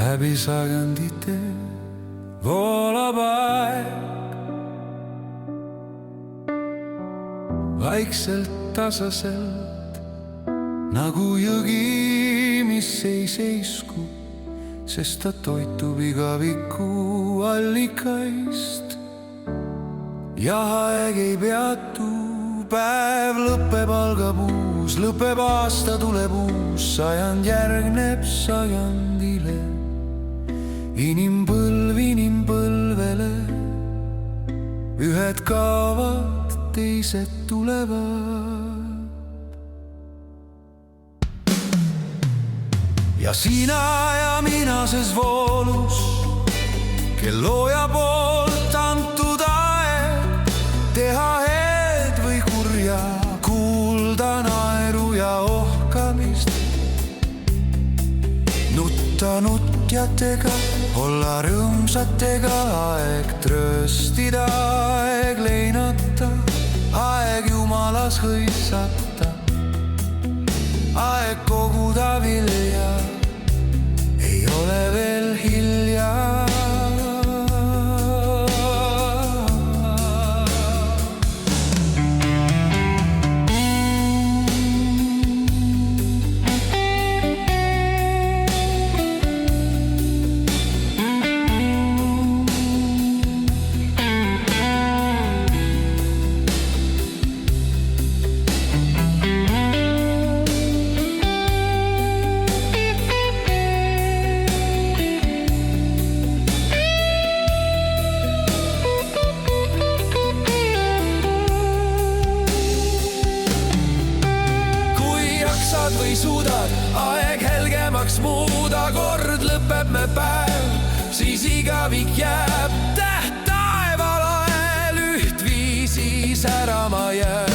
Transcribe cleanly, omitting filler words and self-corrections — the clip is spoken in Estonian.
läbi sajandite voolab aeg. Vaikselt, tasaselt nagu jõgi, mis ei seisku, sest ta toitub igaviku allikaist. Ja aeg ei peatu, päev lõpeb, algab uus, lõpeb aasta, tuleb uus, sajand järgneb sajandile. Inimpõlv inimpõlvele, ühed kaovad, teised tulevad. Ja sina ja mina ses voolus, kel looja poolt antud aeg, teha head või kurja, kuulda naeru ja ohkamist. Nutta nutjatega, olla rõõmsatega, aeg trööstida, aeg leinata, aeg jumalas hõissata, aeg koguda vilja, ei ole veel hilja. Või suudad aeg helgemaks muuda, kord lõpeb me päev, siis igavik jääb, täht taevalael ühtviisi särama jääb.